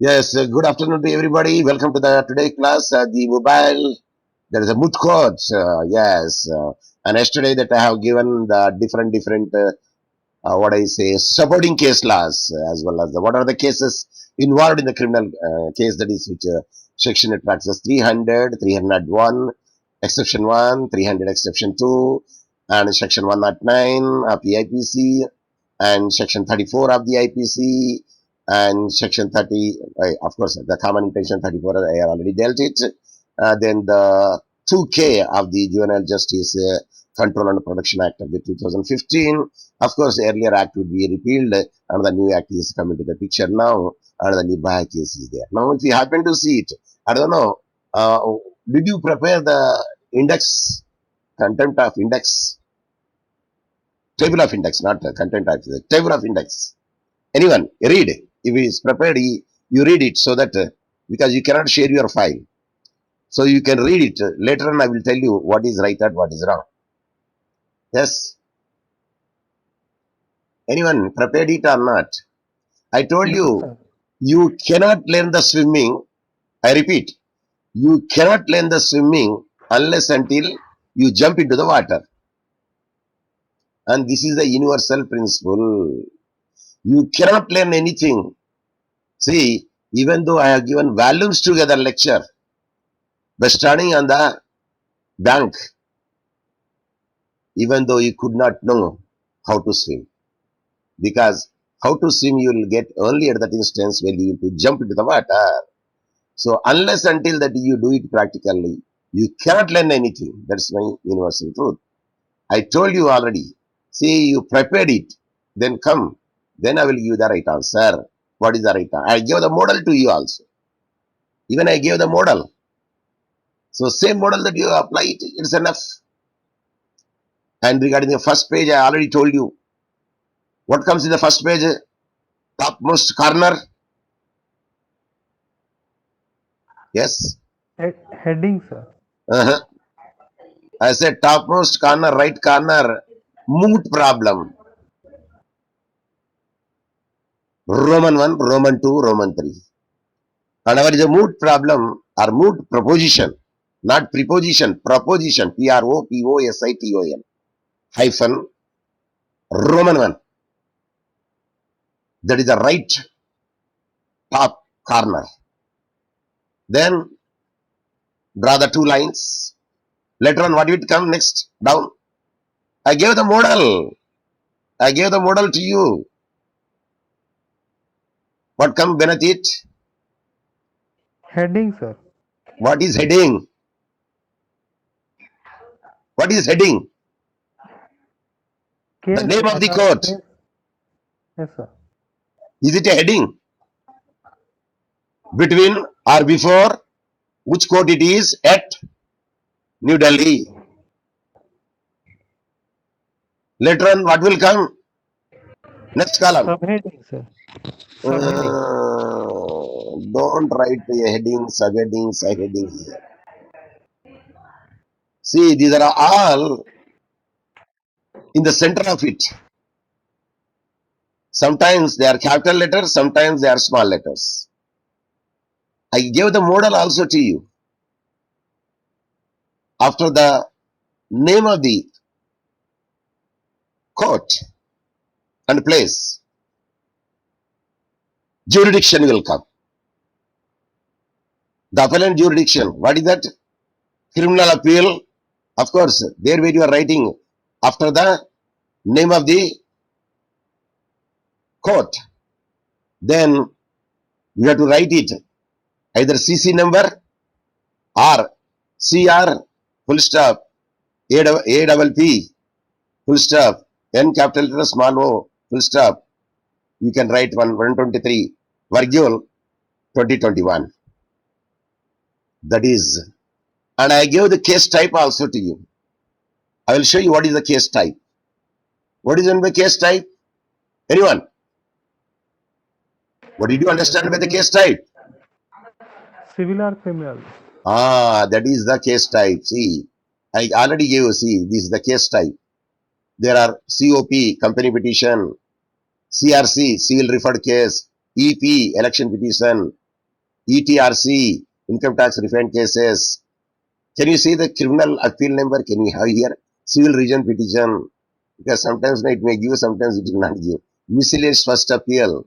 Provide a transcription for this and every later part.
Yes, good afternoon to everybody. Welcome to the today class. The mobile, there is a moot court. Yes, and yesterday that I have given the different what I say supporting case laws as well as what are the cases involved in the criminal case, that is which section it tracks as 300, 301, exception 1, 300 exception 2, and section 109 of the IPC, and section 34 of the IPC, and section 30, of course, the common intention 34, I have already dealt it. Then the 2K of the Juvenile Justice Control and Protection Act of the 2015. Of course, the earlier act would be repealed, and the new act is coming to the picture now, and the Nirbhaya case is there. Now, if you happen to see it, I don't know, uh, did you prepare the index, content of index, table of index, not the content of the table of index? Anyone read? If it is prepared, you read it so that because you cannot share your file, so you can read it later on. I will tell you what is right and what is wrong. Yes, anyone prepared it or not? I told Yes, you, sir. you cannot learn the swimming. I repeat, you cannot learn the swimming unless until you jump into the water. And this is the universal principle. You cannot learn anything. See, even though I have given volumes together lecture, by standing on the bank, even though you could not know how to swim, because how to swim you will get only at that instance when you will jump into the water. So unless until that you do it practically, you cannot learn anything. That's my universal truth. I told you already. See, you prepared it, then come, then I will give you the right answer. What is the right answer? I gave the model to you also. Even I gave the model. So same model that you apply it, it's enough. And regarding the first page, I already told you what comes in the first page, topmost corner. Yes. Heading, sir. Uh-huh. I said topmost corner, right corner, moot problem. Roman 1, Roman 2, Roman 3. Whenever is a moot problem or moot proposition, not preposition, proposition, Proposition, hyphen, Roman 1. That is the right top corner. Then draw the two lines. Later on, what will come next? Down. I gave the model. I gave the model to you. What comes beneath it? Heading, sir. What is heading? What is heading? The Case name of the or court. case. Yes, sir. Is it a heading? Between or before? Which court it is? At New Delhi. Later on, what will come? Next column. Subheading, sir. Subheading. Don't write a heading, subheading, subheading here. See, these are all in the center of it. Sometimes they are capital letters, sometimes they are small letters. I gave the model also to you. After the name of the court and place, jurisdiction will come. The appellant jurisdiction, what is that? Criminal appeal. Of course, there where you are writing after the name of the court, then you have to write it either CC number or CR full stop, A double P full stop, N capital letter small o full stop. You can write 123 virgule 2021. That is, and I gave the case type also to you. I will show you what is the case type. What is in the case type? Anyone? What did you understand by the case type? Civil or criminal? That is the case type. See, I already gave you, see, this is the case type. There are COP, company petition, CRC, civil referred case, EP, election petition, ETRC, income tax refund cases. Can you see the criminal appeal number? Can you have here? Civil region petition. Because sometimes it may give, sometimes it will not give. Miscellaneous first appeal.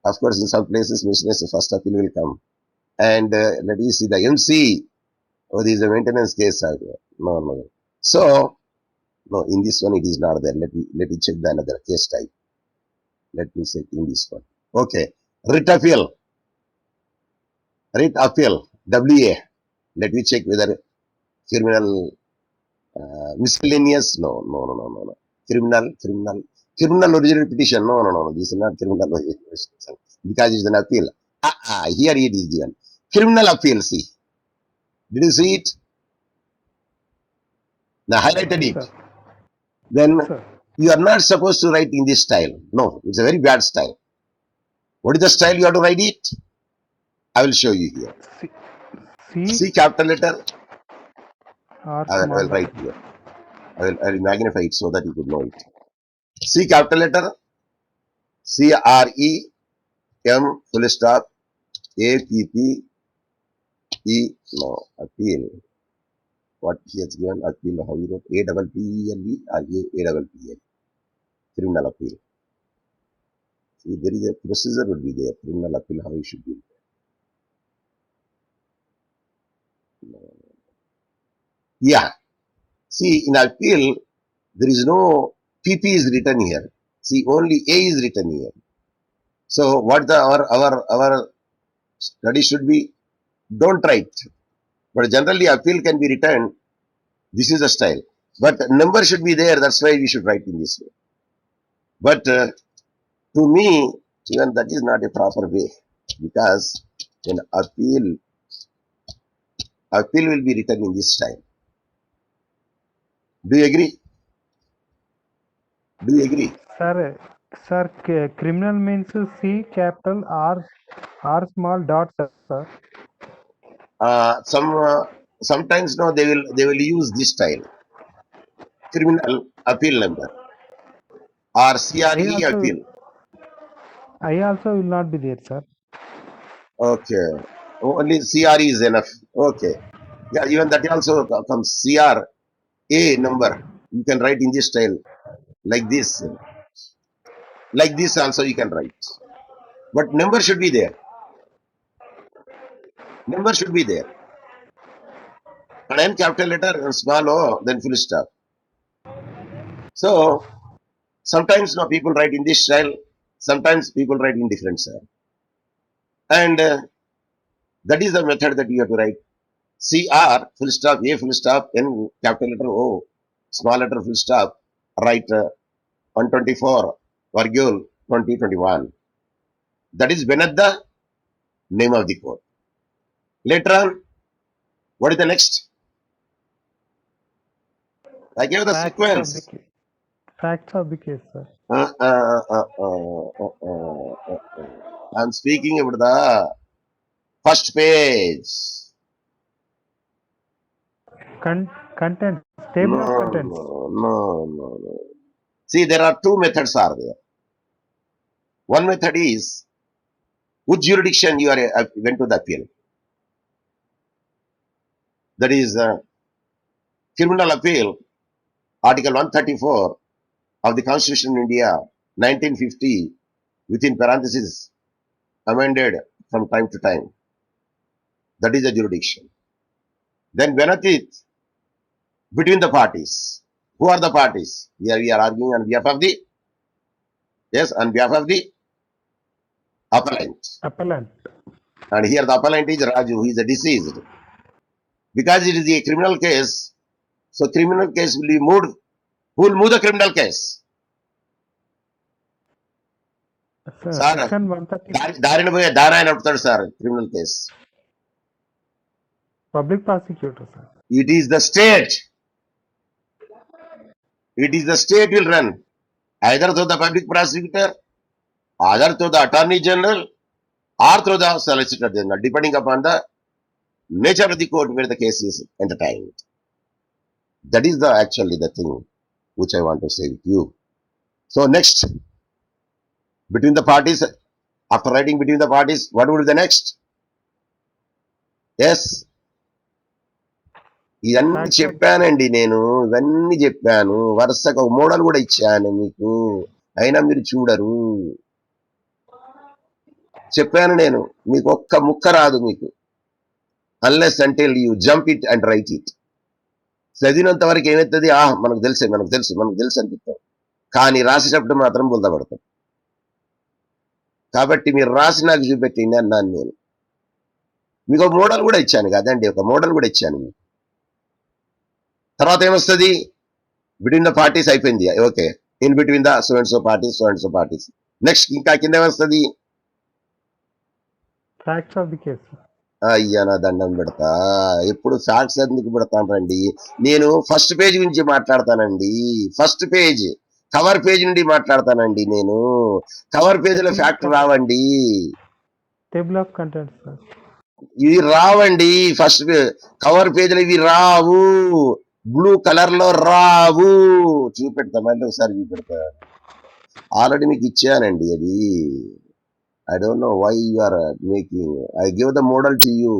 Of course, in some places, miscellaneous first appeal will come. And let me see the MC. Oh, there is a maintenance case out there. No, no. So, no, in this one it is not there. Let me check the another case type. Let me check in this one. Okay. Writ appeal. Writ appeal. WA. Let me check whether criminal miscellaneous. No, no, no, no, no, no. Criminal original petition. No, no, no, no. This is not criminal original petition because it's an appeal. Here it is given. Criminal appeal. See. Did you see it? Now highlighted Yes, it. sir. Then Sir. you are not supposed to write in this style. No, it's a very bad style. What is the style you have to write it? I will show you here. C C capital letter. or I small will write letter. here. I will magnify it so that you could know it. C capital letter. CREM full stop. APPE. No, appeal. What he has given appeal. How you wrote APPELE or APPL. Criminal appeal. See, there is a procedure would be there. Criminal appeal, how it should be. Yeah. See, in appeal, there is no PP is written here. See, only A is written here. So, what our study should be? Don't write. But generally, appeal can be written. This is the style. But number should be there. That's why we should write in this way. But to me, even that is not a proper way because when appeal will be written in this style. Do you agree? Do you agree? Sir, criminal means C capital R small dot, sir. Sometimes no, they will use this style. Criminal appeal number or CRE appeal. I also will not be there, sir. Okay, only CRE is enough. Okay, yeah, even that also comes CRA number. You can write in this style like this. Like this also you can write, but number should be there. Number should be there. And N capital letter and small O, then full stop. So sometimes no people write in this style. Sometimes people write in different style, and that is the method that you have to write. CR full stop, A full stop, N capital letter O, small letter full stop, write 124 virgule 2021. That is beneath the name of the code. Later on, what is the next? I gave the sequence. Facts of the case, sir. I'm speaking about the first page. Content, table of contents. No. See, there are two methods are there. One method is which jurisdiction you are went to the appeal. That is criminal appeal, Article 134 of the Constitution of India, 1950, within parentheses, amended from time to time. That is the jurisdiction. Then beneath it, between the parties. Who are the parties? We are arguing on behalf of the, yes, on behalf of the appellant. And here the appellant is Raju, who is a deceased. Because it is a criminal case, so criminal case will be moved. Who will move the criminal case? Sir, Section 130. Darayana sir, criminal case. Public prosecutor, sir. It is the state. It is the state will run. Either through the public prosecutor, either through the attorney general, or through the solicitor general, depending upon the nature of the court where the case is entertained. That is actually the thing which I want to say with you. So next, between the parties, after writing between the parties, what would be the next? Yes, ఇవన్నీ Facts of చెప్పానండి నేను, ఇవన్నీ చెప్పాను, వరుసగా ఒక model కూడా ఇచ్చాను మీకు, అయినా మీరు చూడరు. చెప్పాను నేను, మీకు ఒక్క ముక్క రాదు మీకు, unless until you jump it and write it. చదివినంత వరకు ఏమవుతుంది, మనకు తెలుసు అనిపిస్తాం, కానీ రాసేటప్పుడు మాత్రం బుల్దపడతాం. కాబట్టి మీరు రాసి నాకు చూపెట్టింది అన్నాను నేను. మీకు ఒక మోడల్ కూడా ఇచ్చాను కదండి, ఒక మోడల్ కూడా ఇచ్చాను మీకు. తర్వాత ఏమొస్తుంది, బిట్వీన్ ద పార్టీస్ అయిపోయింది, okay, in between the so and so parties. Next ఇంకా కింద ఏమొస్తుంది, facts of the case, sir. అయ్యా నా దండం పెడతా, ఎప్పుడు ఫ్యాక్ట్స్ ఎందుకు పెడతానండి, నేను ఫస్ట్ పేజ్ గురించి మాట్లాడతానండి, ఫస్ట్ పేజ్ కవర్ పేజ్ నుండి మాట్లాడతానండి నేను, కవర్ పేజీలో ఫ్యాక్ట్ రావండి, Table of contents, sir. ఇవి రావండి, ఫస్ట్ కవర్ పేజీలో ఇవి రావు, బ్లూ కలర్ లో రావు. చూపెడతా, మళ్ళీ ఒకసారి చూపెడతా, ఆల్రెడీ మీకు ఇచ్చానండి అది. I don't know why you are making, I give the model to you.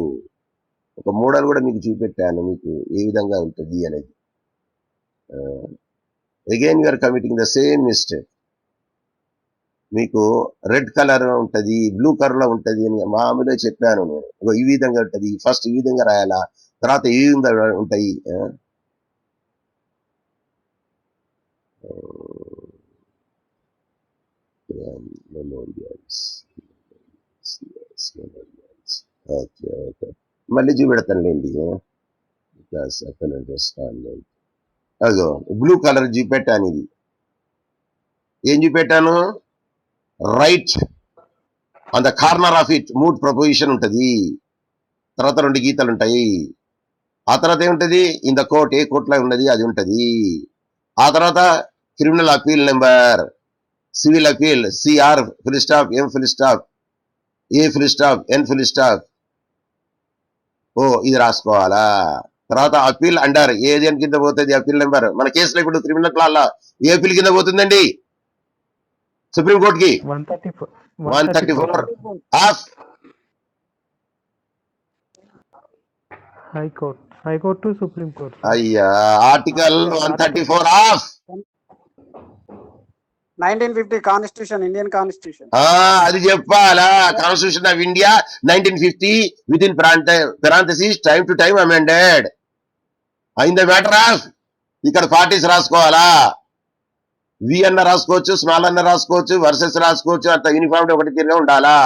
ఒక మోడల్ కూడా మీకు చూపెట్టాను, మీకు ఏ విధంగా ఉంటుంది అనేది. Again you are committing the same mistake. మీకు రెడ్ కలర్ ఉంటది, బ్లూ కలర్ లో ఉంటది అని మామూలుగా చెప్పాను నేను. ఈ విధంగా ఉంటది, ఫస్ట్ ఈ విధంగా రాయాలా, తర్వాత ఈ విధంగా ఉంటాయి. ఓకే ఓకే, మళ్ళీ చూపెడతానులేండి. అదో బ్లూ కలర్ చూపెట్టాను, ఇది ఏం చూపెట్టాను, right on the corner of it mood proposition ఉంటది, తర్వాత 2 గీతలు ఉంటాయి, ఆ తర్వాత ఏముంటది, ఇన్ ద కోర్ట్, ఏ కోర్టులో ఉన్నది అది ఉంటది, ఆ తర్వాత criminal appeal number, civil appeal, CR full stop, M full stop, A full stop, N full stop, ఇది రాసుకోవాలా. తర్వాత అపీల్ అండర్, ఏది అని కింద పోతుంది అపీల్ నెంబర్, మన కేసులో ఇప్పుడు క్రిమినల్ లా ఏ అపీల్ కింద పోతుందండి, సుప్రీంకోర్టుకి 134 of High Court to Supreme Court, sir. అయ్యా, article 134 of 1950 constitution, Indian constitution. అది చెప్పాలా, constitution of India 1950 with in parenthesis time to time amended. In the matter of, ఇక్కడ పార్టీస్ రాసుకోవాలా, వి అన్న రాసుకోవచ్చు, స్మాల్ అన్న రాసుకోవచ్చు, వర్సెస్ రాసుకోవచ్చు, అంత యూనిఫామిటీ ఒకటి తీరుగా ఉండాలా.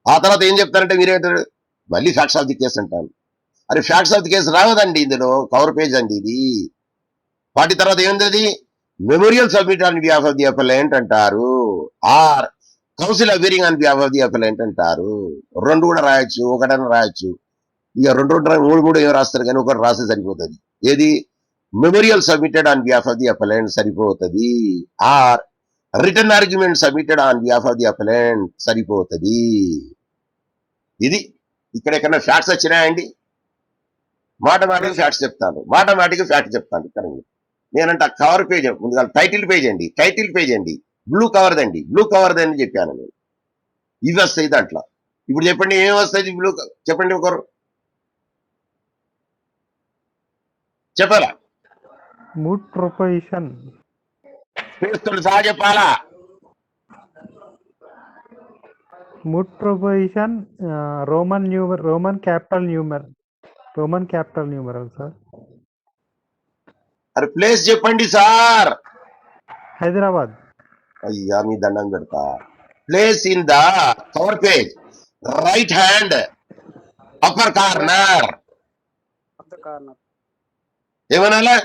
ఆ తర్వాత ఏం చెప్తారంటే మీరేంటారు, మళ్ళీ ఫ్యాక్ట్స్ ఆఫ్ ది కేసు అంటాను. అరే ఫ్యాక్ట్స్ ఆఫ్ ది కేసు రావదండి ఇందులో, కవర్ పేజ్ అండి ఇది. వాటి తర్వాత ఏముంది, memorial submit on behalf of the appellant అంటారు, or counsel appearing on behalf of the appellant అంటారు. 2 కూడా రాయొచ్చు, ఒకటన్నా రాయొచ్చు, ఇక 2 3 ఏం రాస్తారు కానీ ఒకటి రాస్తే సరిపోతుంది. ఏది, memorial submitted on behalf of the appellant సరిపోతుంది, or return argument submitted on behalf of the appellant సరిపోతుంది. ఇది ఇక్కడ ఎక్కడన్నా ఫ్యాక్ట్స్ వచ్చినాయండి, మాటమాటికి ఫ్యాక్ట్స్ చెప్తాను, ఫ్యాక్ట్ చెప్తాను. ఇక్కడ నేనంట కవర్ పేజ్, ముందుగా టైటిల్ పేజ్ అండి, బ్లూ కవర్దండి, అని చెప్పాను నేను. ఇవి వస్తాయి దాంట్లో. ఇప్పుడు చెప్పండి ఏమి వస్తాయి బ్లూ, చెప్పండి ఒకరు చెప్పాలా, Mood proposition. పేరుతో సహా చెప్పాలా, Mood proposition, Roman capital numeral, sir. అరే ప్లేస్ చెప్పండి సార్. Hyderabad. అయ్యా మీ దండం పెడతా, place in the cover page, right hand upper corner, ఏమనాలా,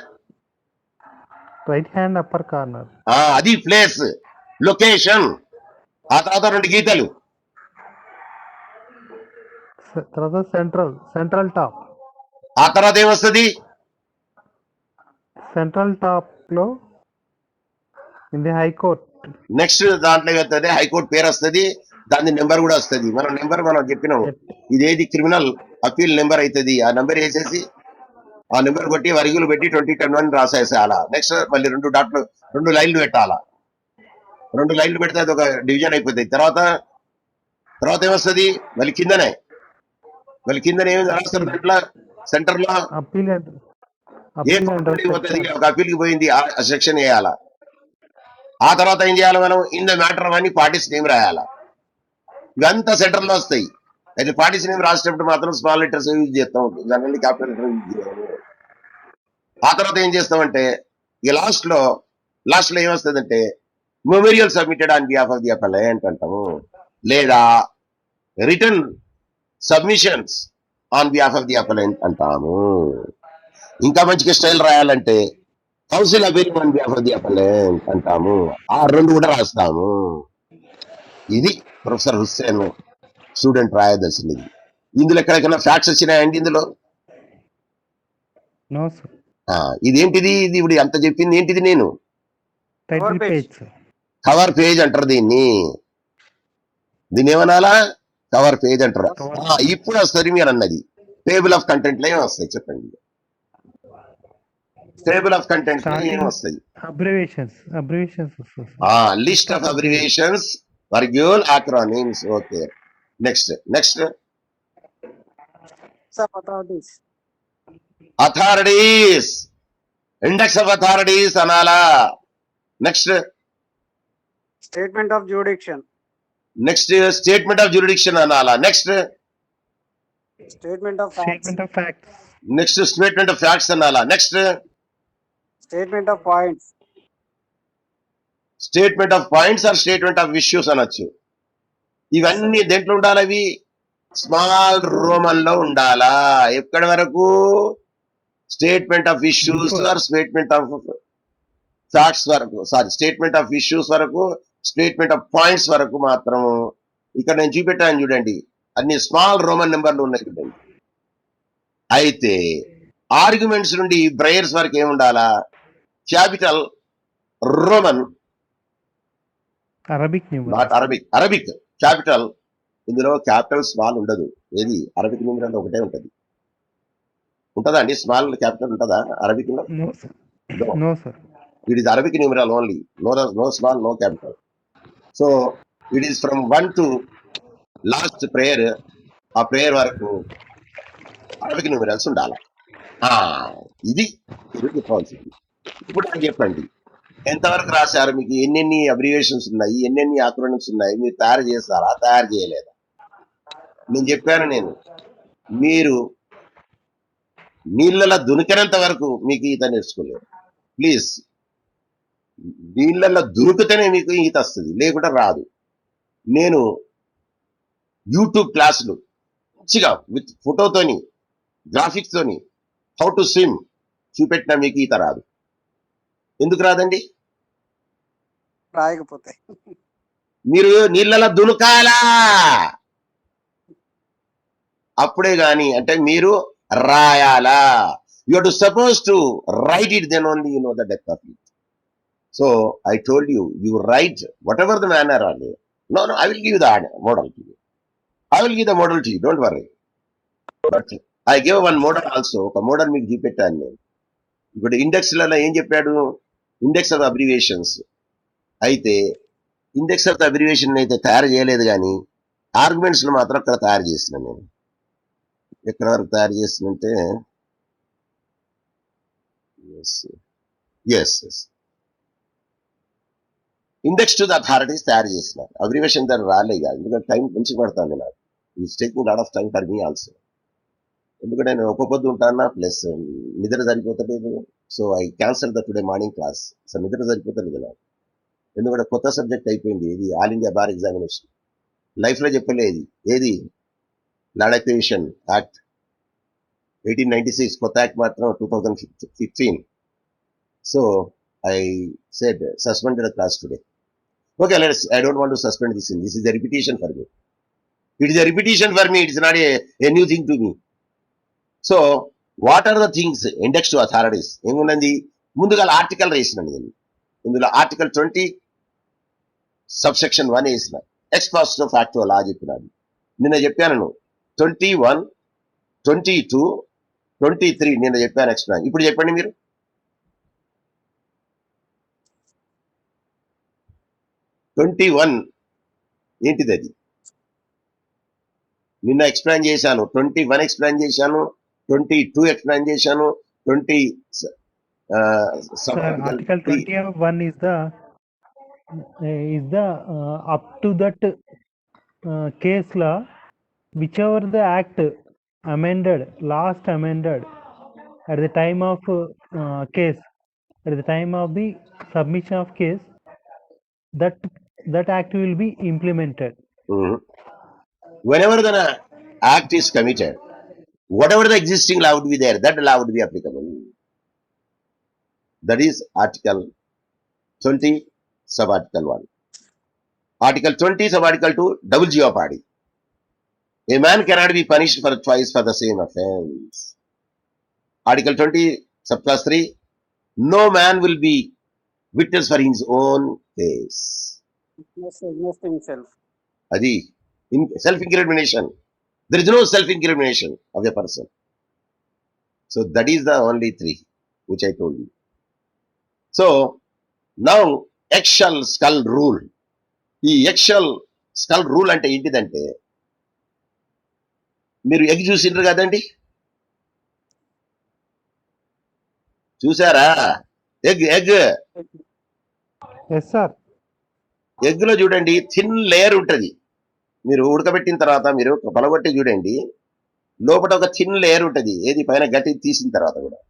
Right hand upper corner. అది ప్లేస్, లొకేషన్, ఆ తర్వాత 2 గీతలు, తర్వాత central top. ఆ తర్వాత ఏమొస్తుంది, Central top లో in the High Court. Next దాంట్లో ఏమవుతుంది, హైకోర్టు పేరు వస్తుంది, దాని నెంబర్ కూడా వస్తుంది. మనం చెప్పినాము, ఇదేది క్రిమినల్ అపీల్ నెంబర్ అవుతుంది, ఆ నెంబర్ వేసేసి ఆ నెంబర్ కొట్టి వరుగులు పెట్టి 2010 రాసేసేయాలా. నెక్స్ట్ మళ్ళీ 2 లైన్లు పెట్టాలా, 2 లైన్లు పెడితే అది ఒక డివిజన్ అయిపోతుంది. తర్వాత ఏమొస్తుంది, మళ్ళీ కిందనే మళ్ళీ కింద ఏమి రాస్తారు దాంట్లో సెంటర్ లో appeal and A appeal and పోతుంది సెక్షన్ ఒక అప్పీల్కి పోయింది ఆ సెక్షన్ వేయాలా. ఆ తర్వాత ఏం చేయాలి మనం ఇన్ ద మ్యాటర్ అని పార్టీస్ నేమ్ రాయాలా. ఇవంతా సెంటర్ లో వస్తాయి. అయితే పార్టీస్ నేమ్ రాసేటప్పుడు మాత్రం స్మాల్ లెటర్స్ యూజ్ చేస్తాం, జనరల్లీ క్యాపిటల్ లెటర్ యూజ్ చేయము. ఆ తర్వాత ఏం చేస్తామంటే ఇక లాస్ట్ లో ఏమొస్తుందంటే memorial submitted on behalf of the appellant అంటాము, లేదా return submissions on behalf of the appellant అంటాము. ఇంకా మంచిగా స్టైల్ రాయాలంటే counsel appeal on behalf of the appellant అంటాము. ఆ రెండు కూడా రాస్తాము. ఇది ప్రొఫెసర్ హుస్సేన్ స్టూడెంట్ రాయదలసినది. ఇందులో ఎక్కడికైనా ఫ్యాక్ట్స్ వచ్చినాయండి ఇందులో? No sir. ఇదేంటిది? ఇది ఇప్పుడు అంత చెప్పింది ఏంటిది? నేను title page sir. Cover page అంటారు దీన్ని ఏమనాలా? కవర్ పేజ్ అంటారు. ఇప్పుడు వస్తుంది మీరు అన్నది టేబుల్ ఆఫ్ కంటెంట్ లో ఏమొస్తాయి చెప్పండి. టేబుల్ ఆఫ్ కంటెంట్ లో ఏమొస్తాయి? అబ్రివేషన్స్ లిస్ట్ ఆఫ్ అబ్రివేషన్స్, వర్గ్యూల్, acronyms. Okay, next authorities, index of authorities అనాలా. నెక్స్ట్ స్టేట్మెంట్ ఆఫ్ జ్యూరిడిక్షన్ అనాలా. Next statement of facts statement of facts అనాలా. Next statement of points or statement of issues అనొచ్చు. ఇవన్నీ దేంట్లో ఉండాలి? అవి స్మాల్ రోమన్ లో ఉండాలా. ఎక్కడి వరకు? Statement of issues or statement of facts వరకు, స్టేట్మెంట్ ఆఫ్ ఇష్యూస్ వరకు, స్టేట్మెంట్ ఆఫ్ పాయింట్స్ వరకు మాత్రము. ఇక్కడ నేను చూపెట్టాను చూడండి, అన్ని స్మాల్ రోమన్ నెంబర్లు ఉన్నాయి చూడండి. అయితే ఆర్గ్యుమెంట్స్ నుండి బ్రయర్స్ వరకు ఏముండాలా? Capital Roman, Arabic capital. ఇందులో క్యాపిటల్ స్మాల్ ఉండదు. ఏది? అరబిక్ న్యూమరల్ ఒకటే ఉంటది. ఉంటదా అండి? స్మాల్ క్యాపిటల్ ఉంటదా అరబిక్ లో? No sir. It is Arabic numeral only. No small, no capital. So it is from 1 to last prayer, ఆ ప్రేయర్ వరకు అరబిక్ న్యూమరల్స్ ఉండాలి. ఇది చెప్పాల్సింది. ఇప్పుడు నాకు చెప్పండి, ఎంతవరకు రాశారు? మీకు ఎన్నెన్ని అబ్రివేషన్స్ ఉన్నాయి, ఎన్నెన్ని ఆక్రోనిమ్స్ ఉన్నాయి? మీరు తయారు చేస్తారా, తయారు చేయలేదా? నేను చెప్పాను, మీరు నీళ్ళలో దునికినంత వరకు మీకు ఈత నేర్చుకోలేరు. ప్లీజ్, నీళ్ళల్లో దునికితేనే మీకు ఈత వస్తుంది, లేకుండా రాదు. నేను యూట్యూబ్ క్లాసులు మంచిగా విత్ ఫోటోతోని, గ్రాఫిక్స్ తోని హౌ టు స్విమ్ చూపెట్టినా మీకు ఈత రాదు. ఎందుకు రాదండి? రాయకపోతే. మీరు నీళ్ళలో దునకాలా, అప్పుడే గాని. అంటే మీరు రాయాలా. You have to suppose to write it, then only you know the depth of it. So I told you, you write whatever the manner or. No, I will give the model to you. Don't worry. But I gave one model also. ఒక model మీకు చూపెట్టాను నేను. ఇప్పుడు ఇండెక్స్లలో ఏం చెప్పాడు? Index of abbreviations. అయితే index of abbreviation అయితే తయారు చేయలేదు, కానీ ఆర్గ్యుమెంట్స్ మాత్రం అక్కడ తయారు చేస్తున్నాను నేను. ఎక్కడ వరకు తయారు చేస్తున్నంటే ఇండెక్స్ టు ద అథారిటీస్ తయారు చేసినారు. అబ్రివేషన్ దాన్ని రాలే కాదు, ఎందుకంటే టైం మంచి పడుతుంది నాకు. It's taking lot of time for me also. ఎందుకంటే నేను ఒక్క పొద్దు ఉంటానా, ప్లస్ నిద్ర సరిపోతలేదు. So I cancel the today morning class. సో నిద్ర సరిపోతలేదు నాకు, ఎందుకంటే కొత్త సబ్జెక్ట్ అయిపోయింది. ఇది ఆల్ ఇండియా బార్ ఎగ్జామినేషన్. లైఫ్లో చెప్పలేదు. ఏది? ల్యాండ్ అక్విజిషన్ యాక్ట్ 1896, కొత్త యాక్ట్ మాత్రం 2015. So I said suspended class today. Okay, I don't want to suspend this. This is a repetition for me. It is a repetition for me. It is not a new thing to me. So, what are the things? Index to authorities. ఏమున్నది? ముందుగా article వేసినాను నేను. ఇందులో article 20 subsection 1 వేసిన. X positive facto లా చెప్పినాను. నిన్న చెప్పాను 21, 22, 23 నిన్న చెప్పాను ఎక్స్ప్లెయిన్. ఇప్పుడు చెప్పండి మీరు. 21 ఏంటిది? అది నిన్న ఎక్స్ప్లెయిన్ చేశాను, 21 ఎక్స్ప్లెయిన్ చేశాను, 22 ఎక్స్ప్లెయిన్ చేశాను, 20 Sir, Article 21 is the up to that case law, whichever the act last amended at the time of case, at the time of the submission of case, that act will be implemented. Whenever the act is committed, whatever the existing law would be there, that law would be applicable. That is Article 20, Sub-Article 1. Article 20, Sub-Article 2, double jeopardy. A man cannot be punished for twice for the same offense. Article 20, Subclass 3, no man will be witness for his own case. Against himself. Adi, self-incrimination. There is no self-incrimination of a person. So that is the only three which I told you. So now eggshell skull rule. ఈ eggshell skull rule అంటే ఏంటిదంటే, మీరు egg చూసిండ్రు కదండి, చూసారా? Egg Yes, sir. Egg లో చూడండి thin layer ఉంటది. మీరు ఉడకబెట్టిన తర్వాత మీరు పలగొట్టి చూడండి, లోపల ఒక థిన్ లేయర్ ఉంటది. ఏది పైన గట్టి తీసిన తర్వాత కూడా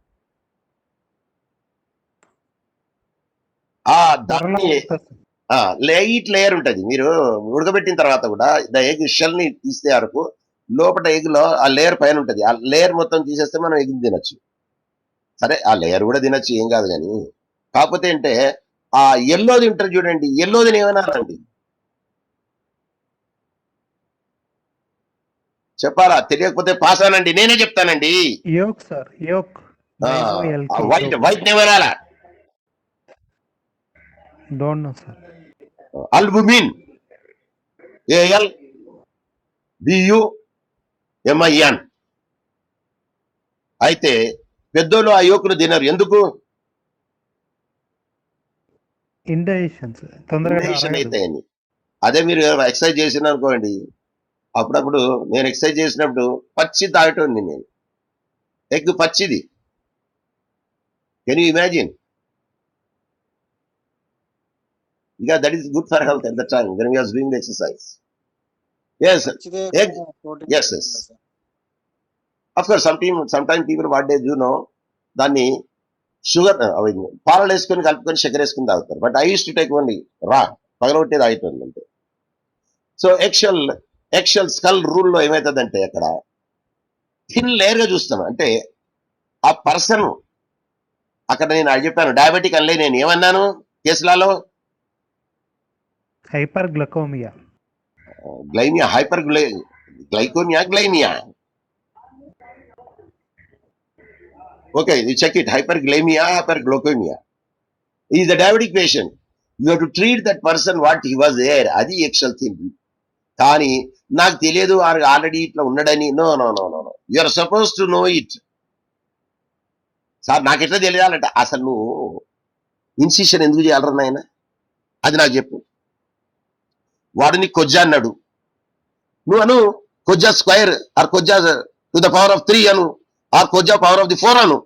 దాన్ని లైట్ లేయర్ ఉంటది. మీరు ఉడకబెట్టిన తర్వాత కూడా ద ఎగ్ షెల్ ని తీసే వరకు లోపల ఎగ్ లో ఆ లేయర్ పైన ఉంటది. ఆ లేయర్ మొత్తం తీసేస్తే మనం ఎగ్ తినొచ్చు. సరే, ఆ లేయర్ కూడా తినొచ్చు, ఏం కాదు. కానీ కాకపోతే అంటే ఆ ఎల్లోది ఉంటుంది చూడండి, ఎల్లోదిని ఏమైనా అండి చెప్పాలా? తెలియకపోతే పాస్ అనండి, నేనే చెప్తానండి. Yolk, sir. Yolk. వైట్ ఏమైనా Don't know, sir. Albumin, ALBUMIN. అయితే పెద్దోళ్ళు ఆ యోకులు తినరు. ఎందుకు? Indigestion, sir. తొందరగా అయితాయని. అదే మీరు ఎక్సర్సైజ్ చేసిన అనుకోండి, అప్పుడప్పుడు నేను ఎక్సర్సైజ్ చేసినప్పుడు పచ్చి తాగటం నేను, ఎగ్ పచ్చిది. Can you imagine? Because that is good for health at the time when we are doing the exercise. Yes, egg. Yes. Of course, sometimes people what they do know, దాన్ని sugar పాలలో వేసుకొని కలుపుకొని చక్కెర వేసుకుని తాగుతారు. But I use to take only రా, పగలగొట్టే తాగుతుంది అంటే. సో ఎగ్షెల్ స్కల్ రూల్లో ఏమవుతుందంటే, అక్కడ థిన్ లేయర్ గా చూస్తాను. అంటే ఆ పర్సన్, అక్కడ నేను చెప్పాను డయాబెటిక్ అనలే, నేను ఏమన్నాను కేసులలో? హైపర్గ్లైకోమియా, గ్లైమియా, గ్లైకోమియా, గ్లైమియా. Okay, you check it. Hyperglycemia, hyperglycemia. He is a diabetic patient. You have to treat that person what he was there. అది ఎక్సెల్ థింగ్. కానీ నాకు తెలియదు ఆల్రెడీ ఇట్లా ఉన్నాడని. No, you are suppose to know it. Sir నాకు ఎట్లా తెలియాలంట, అసలు నువ్వు ఇన్సిషన్ ఎందుకు చేయాలరా నాయన, అది నాకు చెప్పు. వాడిని కొజ్జా అన్నాడు, నువ్వు అను కొజ్జా స్క్వైర్ ఆర్ కొజ్జా టు ద పవర్ ఆఫ్ 3 అను, ఆర్ కొజ్జా పవర్ ఆఫ్ ది 4 అను.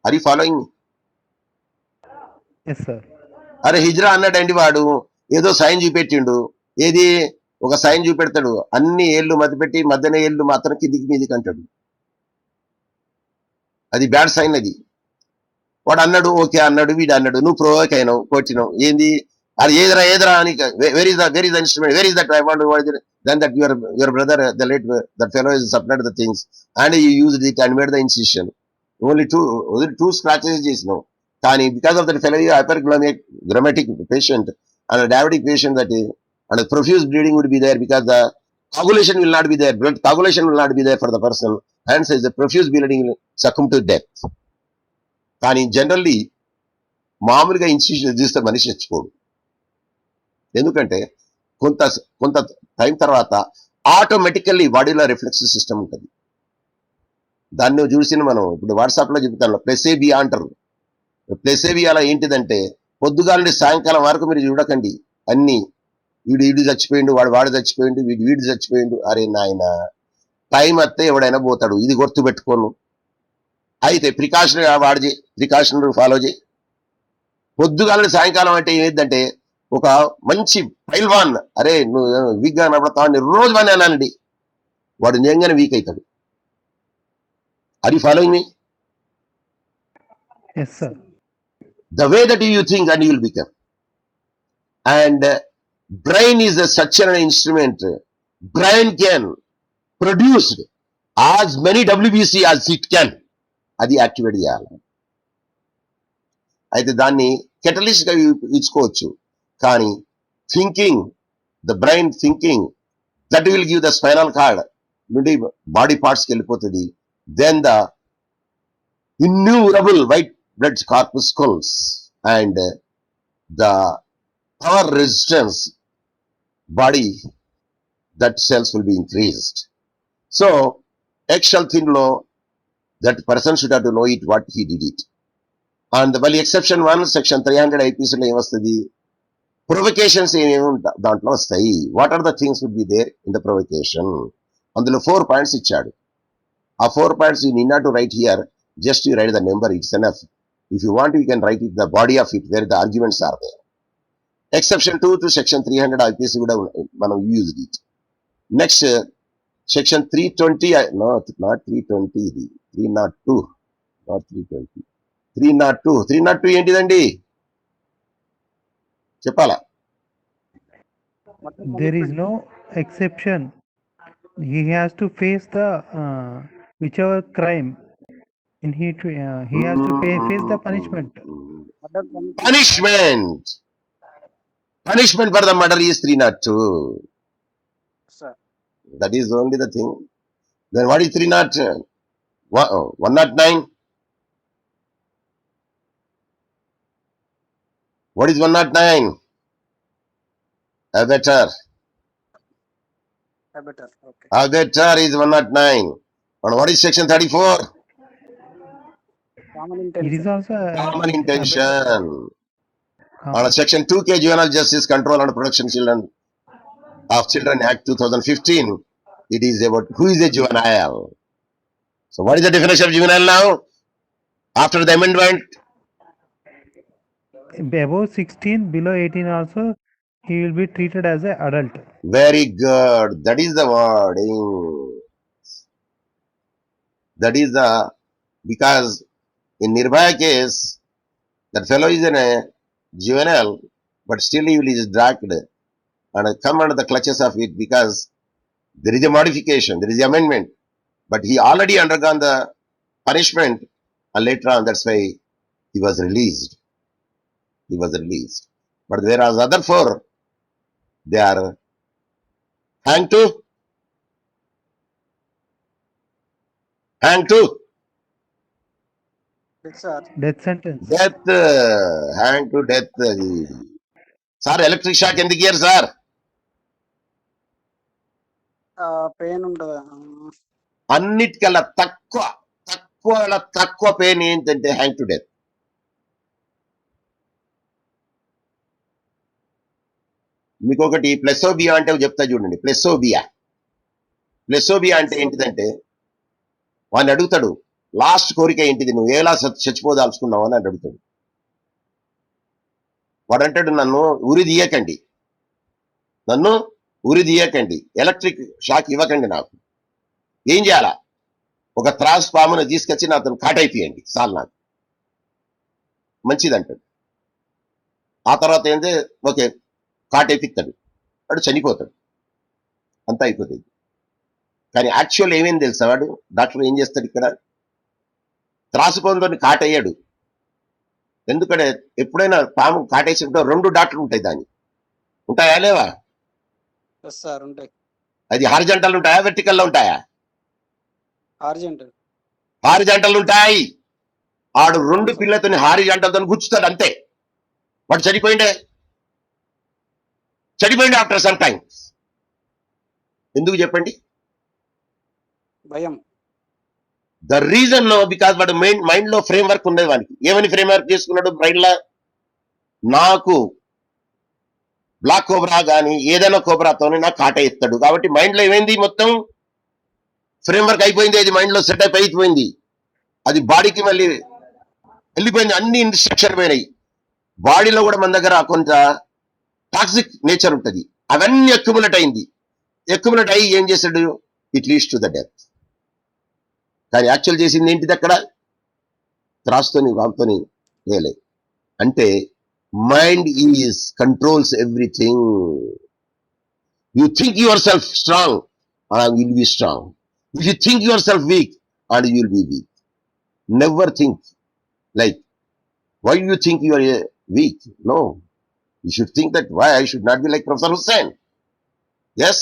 Are you following? Yes sir. అరే హిజ్రా అన్నాడండి, వాడు ఏదో సైన్ చూపెట్టిండు. ఏది ఒక సైన్ చూపెడతాడు, అన్ని ఏళ్ళు మధ్యపెట్టి మధ్యన ఏళ్ళు మాత్రం కిందికి మీదికి అంటాడు. అది బ్యాడ్ సైన్. అది వాడు అన్నాడు, ఓకే అన్నాడు, వీడు అన్నాడు, నువ్వు ప్రొవోక్ అయినావు, కొట్టినావు. ఏంది అది? ఏదరా అని, where is the instrument, where is that? I want then that your brother, the late, that fellow is supplied the things and he used it and made the incision. Only two scratches చేసినావు. కానీ because of that fellow hyperglycemic patient and a diabetic patient, that is, and a profuse bleeding would be there because the coagulation will not be there, blood coagulation will not be there for the person, hence is the profuse bleeding will succumb to death. కానీ generally మామూలుగా incision చేస్తే మనిషి చచ్చిపోడు. ఎందుకంటే కొంత time తర్వాత automatically బాడీలో reflex system ఉంటుంది. దాన్ని చూసిన మనం ఇప్పుడు వాట్సాప్ లో చెప్తాను, ప్లెసేబియా అంటారు. ప్లెసేబియాలో ఏంటిదంటే, పొద్దుగాల నుండి సాయంకాలం వరకు మీరు చూడకండి, అన్ని వీడు చచ్చిపోయిండు, వాడు చచ్చిపోయిండు, వీడు చచ్చిపోయిండు. అరే నాయన, టైం వస్తే ఎవడైనా పోతాడు, ఇది గుర్తు పెట్టుకోను. అయితే ప్రికాషన్ ఫాలో చేయి. పొద్దుగాల సాయంకాలం అంటే ఏమిటంటే ఒక మంచి పైల్వాన్, అరే నువ్వు వీక్ గా నడపడతావు రోజు పని అనాలండి, వాడు నిజంగానే వీక్ అవుతాడు. Are you following me? Yes, sir. The way that you think and you will become. And brain is such an instrument. Brain can produce as many WBC as it can. అది activate చేయాలి. అయితే దాన్ని catalyst గా ఇచ్చుకోవచ్చు. కానీ thinking, the brain thinking, that will give the spinal cord నుండి body పార్ట్స్కి వెళ్ళిపోతుంది. Then the innumerable white blood corpuscles and the power resistance body, that cells will be increased. So actual thing law, that person should have to know it what he did it. And the exception 1 section 300 IPC లో ఏమొస్తుంది, ప్రొవొకేషన్స్ ఏమేమి దాంట్లో వస్తాయి. What are the things would be there in the provocation? అందులో 4 points ఇచ్చాడు. ఆ 4 points you need not to write here, just you write the number, it's enough. If you want, you can write it the body of it where the arguments are there. Exception 2 to section 300 IPC would have మనం used it. Next section 320, no, not 320, ఇది 302, not 320, 302 ఏంటిదండి చెప్పాలా? There is no exception. He has to face the whichever crime, and he has to face the punishment. Punishment for the murder is 302. Sir. That is only the thing. Then what is 109? What is 109? Abetter. Okay. Abetter is 109. And what is section 34? Common It intention. is also Common intention. On section 2K Juvenile Justice Control and Protection of Children Act 2015, it is about who is a juvenile. So what is the definition of juvenile now? After the amendment? above 16, below 18 also, he will be treated as an adult. Very good. That is the wording. That is the, because in Nirbhaya case, that fellow is a juvenile, but still he is dragged and come under the clutches of it because there is a modification, there is an amendment, but he already undergone the punishment, and later on that's why he was released. But whereas other 4, they are hanged to Death sentence. death, hanged to death. Sir electric shock ఎందుకు ఇయ్యారు sir? Pain ఉండదు. అన్నిటికల్లా తక్కువ pain ఏంటంటే hang to death. మీకు ఒకటి ప్లెసోబియా అంటే చెప్తా చూడండి. ప్లెసోబియా అంటే ఏంటిదంటే, వాడిని అడుగుతాడు లాస్ట్ కోరిక ఏంటిది, నువ్వు ఎలా చచ్చిపోదాల్చుకున్నావు అని అడుగుతాడు. వాడు అంటాడు, నన్ను ఉరి తీయకండి, ఎలక్ట్రిక్ షాక్ ఇవ్వకండి, నాకు ఏం చేయాలా, ఒక త్రాస్ పామును తీసుకొచ్చి నాతో కాటైపోయండి చాలు, నాకు మంచిది అంటాడు. ఆ తర్వాత ఏంటంటే ఓకే కాటైపిస్తాడు, వాడు చనిపోతాడు, అంతా అయిపోతుంది. కానీ యాక్చువల్ ఏమేమి తెలుసా, వాడు డాక్టర్ ఏం చేస్తాడు, ఇక్కడ త్రాసుకోంతో కాటయ్యాడు. ఎందుకంటే ఎప్పుడైనా పాము కాటేసినప్పుడు 2 డాక్టర్లు ఉంటాయి, దాన్ని ఉంటాయా లేవా? అది హారిజంటల్ ఉంటాయా, వెర్టికల్ లో ఉంటాయా? హారిజంటల్ ఉంటాయి. ఆడు 2 పిల్లతో హారిజంటల్తో గుచ్చుతాడు, అంతే, వాడు చనిపోయిండే ఆఫ్టర్ సమ్ టైమ్. ఎందుకు చెప్పండి? భయం. ద రీజన్ బికాస్ వాడు మైండ్ లో ఫ్రేమ్ వర్క్ ఉండేది. వానికి ఏమని ఫ్రేమ్ వర్క్ చేసుకున్నాడు మైండ్ లో, నాకు బ్లాక్ కోబ్రా కానీ ఏదైనా కోబ్రాతోనే నాకు కాట ఎత్తాడు. కాబట్టి మైండ్ లో ఏమైంది, మొత్తం ఫ్రేమ్వర్క్ అయిపోయింది, అది మైండ్ లో సెటప్ అయిపోయింది, అది బాడీకి మళ్ళీ వెళ్ళిపోయింది, అన్ని ఇన్స్ట్రక్షన్ పోయినాయి. బాడీలో కూడా మన దగ్గర కొంత టాక్సిక్ నేచర్ ఉంటుంది, అవన్నీ అక్యుములేట్ అయింది. అక్యుములేట్ అయ్యి ఏం చేశాడు, it leads to the death. కానీ యాక్చువల్ చేసింది ఏంటిది, అక్కడ త్రాస్తోని వాటితోని వేయలే. అంటే mind is controls everything. You think your self strong and you will be strong. If you think yourself weak, and you will be weak. Never think like, why do you think you are weak? No. You should think that why I should not be like Professor Hussain. Yes,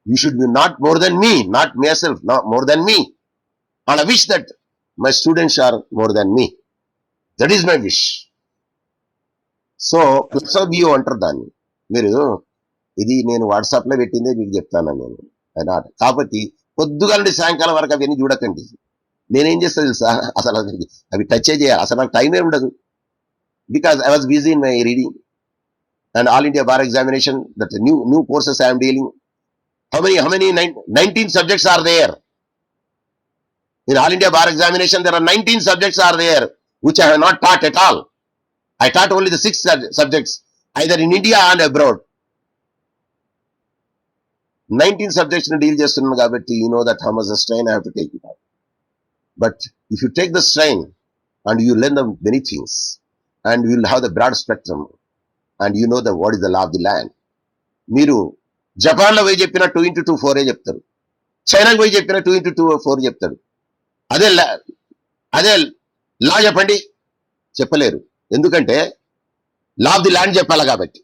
you should be not more than me, not myself, not more than me. And I wish that my students are more than me. That is my wish. So plus బియో అంటారు దాన్ని. మీరు ఇది నేను WhatsApp లో పెట్టిందే మీకు చెప్తాను నేను. కాబట్టి పొద్దుగా నుండి సాయంకాలం వరకు అవన్నీ చూడకండి. నేనేం చేస్తా తెలుసా, అసలు అవి టచ్ చేయాలి, అసలు నాకు టైమే ఉండదు. Because I was busy in my reading and all India bar examination, that new courses I'm dealing. How many 19 subjects are there? In All India Bar Examination, there are 19 subjects are there, which I have not taught at all. I taught only the 6 subjects, either in India and abroad. 19 subjects deal చేస్తున్నాను కాబట్టి you know that how much the strain I have to take it out. But if you take the strain and you learn the many things and you will have the broad spectrum and you know the what is the law of the land. మీరు Japan లో పోయి చెప్పిన 2 into 2 4 చెప్తారు, చైనాకి పోయి చెప్పిన 2 into 2 4 చెప్తారు. అదే లా చెప్పండి, చెప్పలేరు. ఎందుకంటే లా ఆఫ్ ది ల్యాండ్ చెప్పాలి కాబట్టి.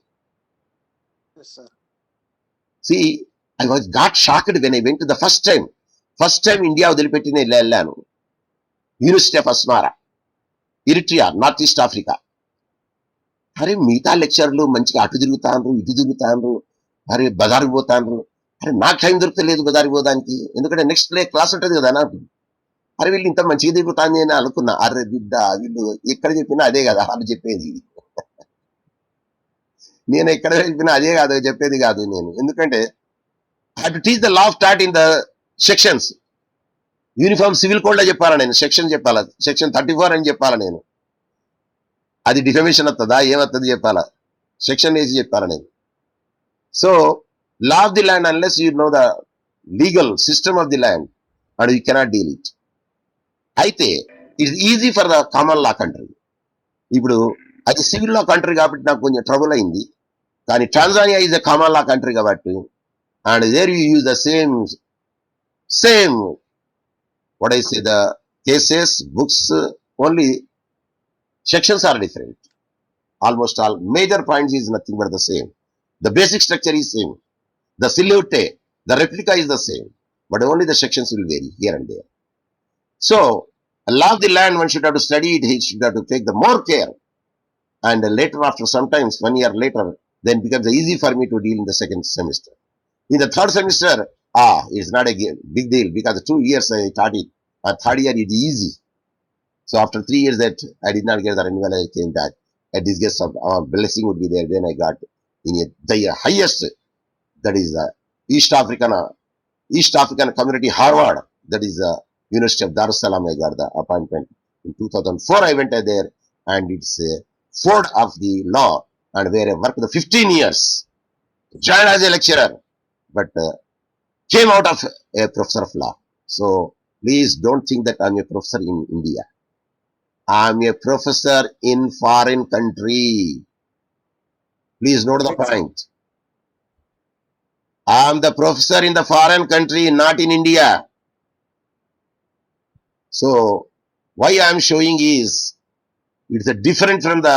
Yes, sir. See, I was got shocked when I went to the first time India వదిలిపెట్టి నేను వెళ్ళాను. University of Asmara, Eritrea, north east Africa. అరే మిగతా లెక్చర్లు మంచిగా అటు తిరుగుతాండ్రు ఇటు తిరుగుతాండ్రు, అరే బజార్కి పోతాండ్రు. అరే నాకు టైం దొరకలేదు బజార్కి పోదానికి, ఎందుకంటే నెక్స్ట్ క్లాస్ ఉంటుంది కదా నాకు. అరే వీళ్ళు ఇంత మంచిగా తిరుగుతాంది అని అనుకున్నా. అరే బిడ్డ, వీళ్ళు ఎక్కడ చెప్పినా అదే కదా వాళ్ళు చెప్పేది, నేను ఎక్కడ చెప్పినా అదే కాదు చెప్పేది కాదు నేను. ఎందుకంటే I have to teach the law of tat in the sections. Uniform civil code లో చెప్పాలా నేను, సెక్షన్ చెప్పాలా, సెక్షన్ 34 అని చెప్పాలా నేను. అది డిఫమేషన్ వస్తుందా ఏమవుతుంది చెప్పాలా, సెక్షన్ వేసి చెప్పాలా నేను. So law of the land, unless you know the legal system of the land and you cannot deal it. అయితే it's easy for the common law country. ఇప్పుడు అది సివిల్ లా కంట్రీ కాబట్టి నాకు కొంచెం ట్రబుల్ అయింది. కానీ Tanzania is a common law country కాబట్టి, and there you use the same what I say, the cases, books, only sections are different. Almost all major points is nothing but the same. The basic structure is same. The silhouette, the replica is the same, but only the sections will vary here and there. So law of the land, one should have to study it, he should have to take the more care, and later, after sometimes 1 year later, then becomes easy for me to deal in the second semester. In the third semester, it's not a big deal because 2 years I taught it. Third year it is easy. So after 3 years that I did not get the renewal, I came back. A disgust of blessing would be there. Then I got in the highest, that is East African Community, Harvard. That is the University of Dar es Salaam. I got the appointment in 2004. I went there, and it's a fort of the law, and where I worked the 15 years, joined as a lecturer, but came out of a professor of law. So please don't think that I'm a professor in India. I'm a professor in foreign country. Please note the point. I'm the professor in the foreign country, not in India. So why I'm showing is, it's a different from the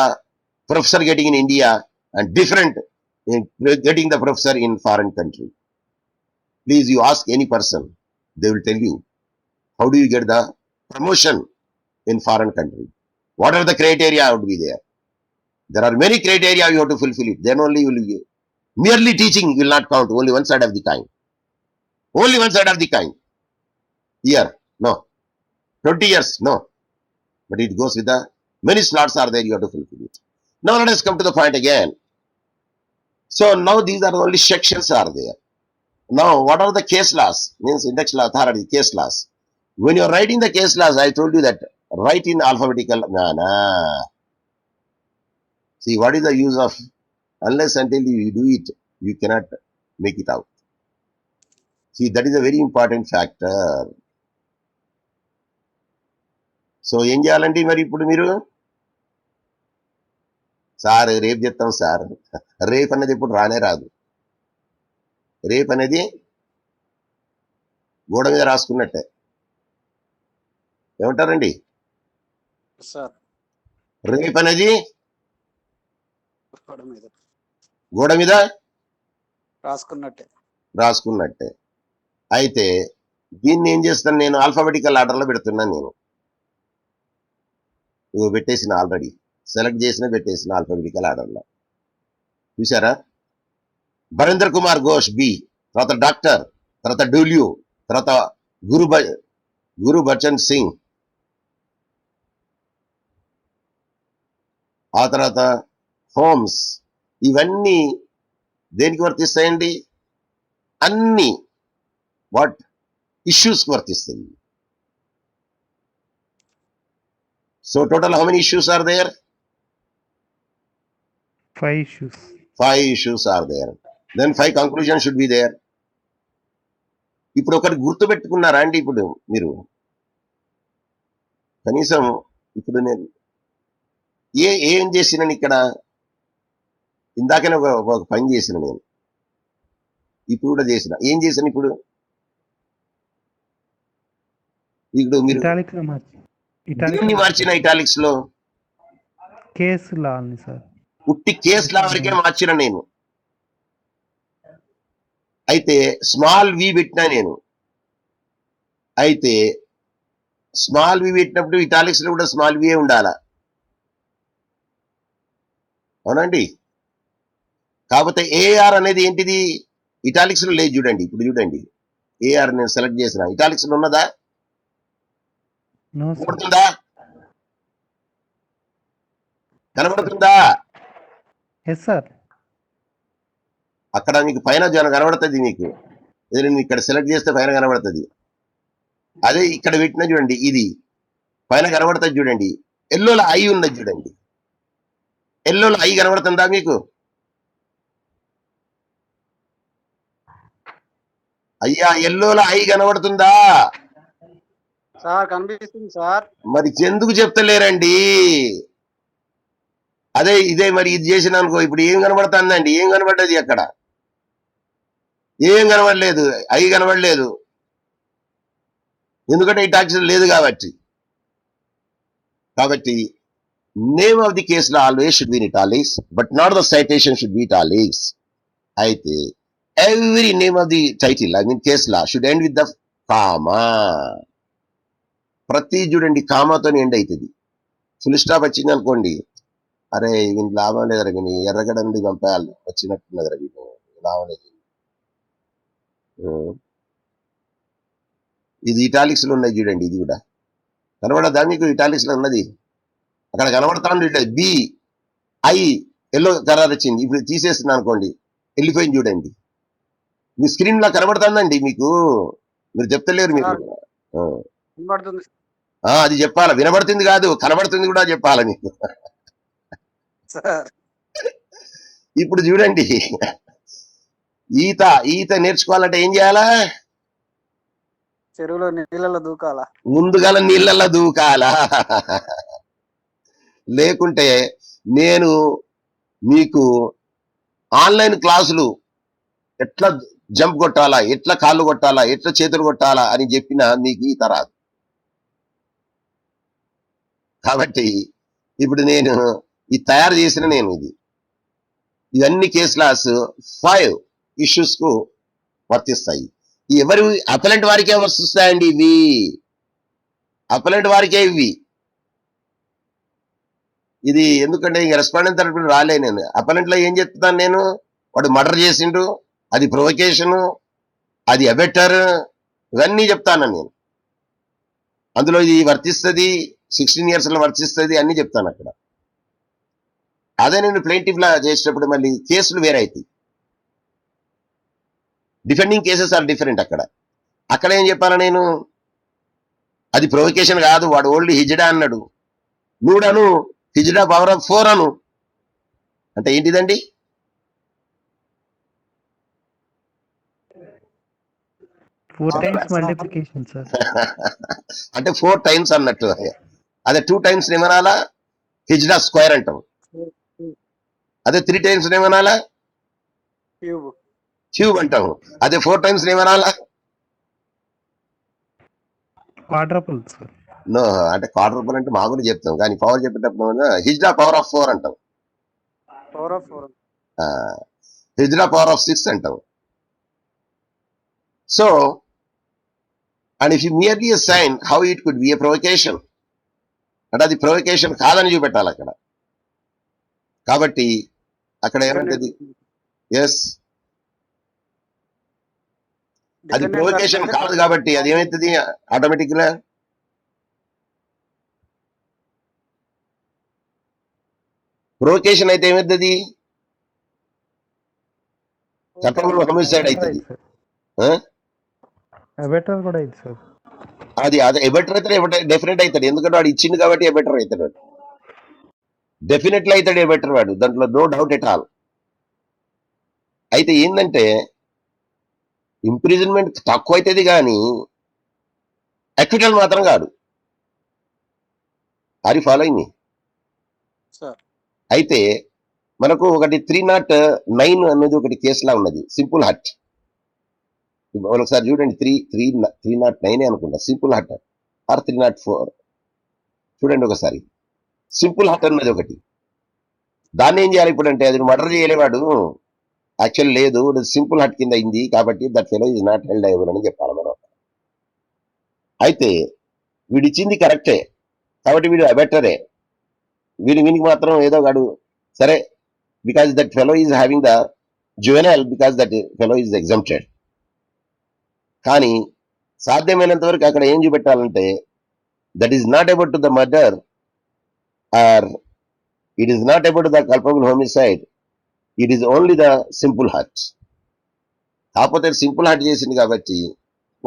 professor getting in India and different in getting the professor in foreign country. Please, you ask any person, they will tell you, how do you get the promotion in foreign country? What are the criteria would be there? There are many criteria you have to fulfill it. Then only you will be. Merely teaching will not count. Only one side of the kind. Only one side of the kind. Year, no. 20 years, no. But it goes with the many slots are there, you have to fulfill it. Now let us come to the point again. So now these are the only sections are there. Now what are the case laws? Means index law authority, case laws. When you're writing the case laws, I told you that write in alphabetical manner. See, what is the use of, unless until you do it, you cannot make it out. See, that is a very important factor. So ఏం చేయాలండి మరి ఇప్పుడు మీరు? Sir రేపు చెప్తాం sir. రేపు అనేది ఇప్పుడు రానే రాదు. రేపు అనేది గోడ మీద రాసుకున్నట్టే. ఏమంటారండి? సార్ రేపు అనేది గోడ మీద గోడ మీద రాసుకున్నట్టే. రాసుకున్నట్టే. అయితే దీన్ని ఏం చేస్తాను నేను? ఆల్ఫాబెటికల్ ఆర్డర్లో పెడుతున్నాను నేను. ఇవి పెట్టేసిన ఆల్రెడీ సెలెక్ట్ చేసిన పెట్టేసిన ఆల్ఫాబెటికల్ ఆర్డర్లో. చూసారా? భరేంద్ర కుమార్ ఘోష్ బి, తర్వాత డాక్టర్, తర్వాత డూల్యూ, తర్వాత గురు బచన్ సింగ్, ఆ తర్వాత హోమ్స్. ఇవన్నీ దేనికి వర్తిస్తాయండి? అన్ని వాట్ ఇష్యూస్కి వర్తిస్తాయి. So total how many issues are there? 5 issues. 5 issues are there. Then 5 conclusions should be there. ఇప్పుడు ఒకటి గుర్తు పెట్టుకున్నారా అండి? ఇప్పుడు మీరు కనీసం ఇప్పుడు నేను ఏం చేసినాను ఇక్కడ? ఇందాకనే ఒక పని చేసిన నేను, ఇప్పుడు కూడా చేసిన. ఏం చేశాను ఇప్పుడు? ఇప్పుడు మీరు Italic లో మార్చి. దీన్ని మార్చిన ఇటాలిక్స్ లో కేస్ లా అని సార్. ఉట్టి కేస్ లా వరకే మార్చిన నేను. అయితే స్మాల్ వి పెట్టినా నేను. అయితే స్మాల్ వి పెట్టినప్పుడు ఇటాలిక్స్ లో కూడా స్మాల్ వి ఉండాలా, అవునండి? కాకపోతే ఏఆర్ అనేది ఏంటిది? ఇటాలిక్స్ లో లేదు. చూడండి, ఇప్పుడు చూడండి, ఏఆర్ నేను సెలెక్ట్ చేసిన. ఇటాలిక్స్ లో ఉన్నదా? No sir. కనబడుతుందా? కనబడుతుందా? Yes sir. అక్కడ మీకు పైన కనబడుతుంది. మీకు నేను ఇక్కడ సెలెక్ట్ చేస్తే పైన కనబడుతుంది. అదే ఇక్కడ పెట్టిన చూడండి, ఇది పైన కనబడుతుంది. చూడండి, ఎల్లోలో ఐ ఉన్నది. చూడండి, ఎల్లోలో ఐ కనబడుతుందా మీకు? అయ్యా, ఎల్లోలో ఐ కనబడుతుందా? సార్ కనిపిస్తుంది సార్. మరి ఎందుకు చెప్తలేరండి? అదే ఇదే మరి ఇది చేసిన అనుకో, ఇప్పుడు ఏం కనబడుతుందండి? ఏం కనబడ్డది అక్కడ? ఏం కనబడలేదు, ఐ కనబడలేదు. ఎందుకంటే ఇటాలిక్స్ లేదు కాబట్టి. నేమ్ ఆఫ్ ది కేస్ లో always should be in italics, but not the citation should be italics. అయితే every name of the title, I mean case law, should end with the comma. ప్రతి చూడండి కామాతో end అవుతుంది. Full stop వచ్చింది అనుకోండి, అరే వీని లాభం లేదరా, వీని ఎర్రగడ్డ నుండి పంపేయాలి వచ్చినట్టున్నదిరా, వీడు లాభం లేదు. ఇది ఇటాలిక్స్ లో ఉన్నాయి చూడండి, ఇది కూడా కనబడదా మీకు? ఇటాలిక్స్ లో ఉన్నది అక్కడ కనబడతా ఉంది. బి ఐ ఎల్లో కలర్ వచ్చింది. ఇప్పుడు తీసేస్తున్నాను అనుకోండి, వెళ్ళిపోయింది. చూడండి, మీ స్క్రీన్ లో కనబడుతుందండి మీకు. మీరు చెప్తలేరు మీరు. వినబడుతుంది అది చెప్పాలా? వినబడుతుంది కాదు, కనబడుతుంది కూడా చెప్పాలా మీకు. సార్. ఇప్పుడు చూడండి, ఈత నేర్చుకోవాలంటే ఏం చేయాలా? చెరువులో నీళ్ళలో దూకాలా? ముందుగల నీళ్ళల్లో దూకాలా. లేకుంటే నేను మీకు ఆన్లైన్ క్లాసులు ఎట్లా జంప్ కొట్టాలా, ఎట్లా కాళ్ళు కొట్టాలా, ఎట్లా చేతులు కొట్టాలా అని చెప్పినా మీకు ఈత రాదు. కాబట్టి ఇప్పుడు నేను ఇది తయారు చేసిన నేను ఇవన్నీ కేస్ లాస్ 5 ఇష్యూస్ కు వర్తిస్తాయి. ఎవరు అపలెంట్ వారికే వర్తిస్తాయండి ఇవి. అపలెంట్ వారికే ఇవి. ఇది ఎందుకంటే ఇంక రెస్పాండెంట్ తరపున రాలే నేను. అపలెంట్ లో ఏం చెప్తాను నేను? వాడు మర్డర్ చేసిండు, అది ప్రొవకేషన్, అది అబెటర్, ఇవన్నీ చెప్తాను నేను. అందులో ఇది వర్తిస్తుంది, 16 years లో వర్తిస్తుంది అన్ని చెప్తాను అక్కడ. అదే నేను ప్లెయింటిఫ్ లా చేసేటప్పుడు మళ్ళీ కేసులు వేరే అవుతాయి. Defending cases are different. అక్కడ ఏం చెప్పాను నేను, అది ప్రొవకేషన్ కాదు, వాడు ఓన్లీ హిజ్డా అన్నాడు, నువ్వుడను హిజ్డా పవర్ ఆఫ్ 4 అను. అంటే ఏంటిదండి? 4 times multiplication, sir. అంటే 4 times అన్నట్టు. అదే 2 times ఏమనాలా? హిజ్డా స్క్వేర్ అంటాం. అదే 3 times ఏమనాలా? క్యూబ్ అంటాము. అదే 4 times ఏమనాలా? Quadruple, sir. నో, అంటే క్వార్టర్ అంటే మామూలు చెప్తాం, కానీ పవర్ చెప్పేటప్పుడు హిజ్డా పవర్ ఆఫ్ 4 అంటాం, హిజ్డా పవర్ ఆఫ్ 6 అంటాం. So and if you merely sign how it could be a provocation, అంటే అది ప్రొవకేషన్ కాదని చూపెట్టాలి అక్కడ. కాబట్టి అక్కడ ఏమంటది? ఎస్, అది ప్రొవకేషన్ కాదు కాబట్టి అది ఏమవుతుంది ఆటోమేటిక్ గా? ప్రొవకేషన్ అయితే ఏమవుతుంది? కల్పబుల్ హోమిసైడ్ అవుతుంది. Abetter కూడా ఇది, sir. అది అదే ఎబెటర్ అయితే డెఫినెట్ అవుతాడు, ఎందుకంటే వాడు ఇచ్చింది కాబట్టి ఎబెటర్ అవుతాడు, డెఫినెట్లీ అవుతాడు ఎబెటర్ వాడు, దాంట్లో నో డౌట్ ఎట్ ఆల్. అయితే ఏంటంటే ఇంప్రిజన్మెంట్ తక్కువ అవుతుంది కానీ అక్విటల్ మాత్రం కాదు. ఆర్ యు ఫాలోయింగ్ మీ? అయితే మనకు ఒకటి 309 అనేది ఒకటి కేసులా ఉన్నది, సింపుల్ హట్. ఒకసారి చూడండి, 309 అనుకుంటా, సింపుల్ హట్ ఆర్ 304 చూడండి ఒకసారి. సింపుల్ హట్ అన్నది ఒకటి, దాన్ని ఏం చేయాలి ఇప్పుడు అంటే, అది మర్డర్ చేయలేవాడు యాక్చువల్ లేదు, సింపుల్ హట్ కింద అయింది కాబట్టి that fellow is not held liable అని చెప్పాలి మనం. అయితే వీడిచ్చింది కరెక్టే కాబట్టి వీడు అబెటరే, వీనికి మాత్రం ఏదో కాడు సరే, because that fellow is having the juvenile, because that fellow is exempted. కానీ సాధ్యమైనంత వరకు అక్కడ ఏం చూపెట్టాలంటే, that is not about to the murder or it is not about the culpable homicide, it is only the simple hurt. కాకపోతే simple hurt చేసింది కాబట్టి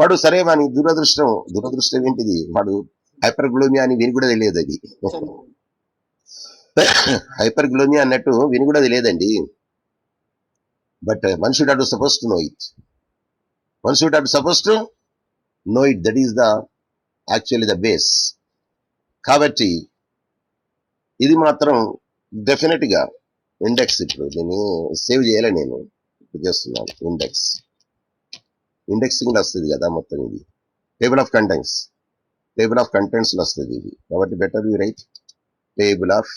వాడు సరే, వాని దురదృష్టం ఏంటిది, వాడు హైపర్ గ్లోమియా అని విని కూడా తెలియదు. అది హైపర్ గ్లోమియా అన్నట్టు విని కూడా తెలియదండి. But one should have to suppose to know it, one should have to suppose to know it, that is the actually the base. కాబట్టి ఇది మాత్రం డెఫినెట్ గా ఇండెక్స్, ఇప్పుడు దీన్ని సేవ్ చేయాలి, నేను ఇప్పుడు చేస్తున్నాను. ఇండెక్సింగ్ లో వస్తుంది కదా మొత్తం, ఇది టేబుల్ ఆఫ్ కంటెంట్స్ లో వస్తుంది ఇది. కాబట్టి better you right table of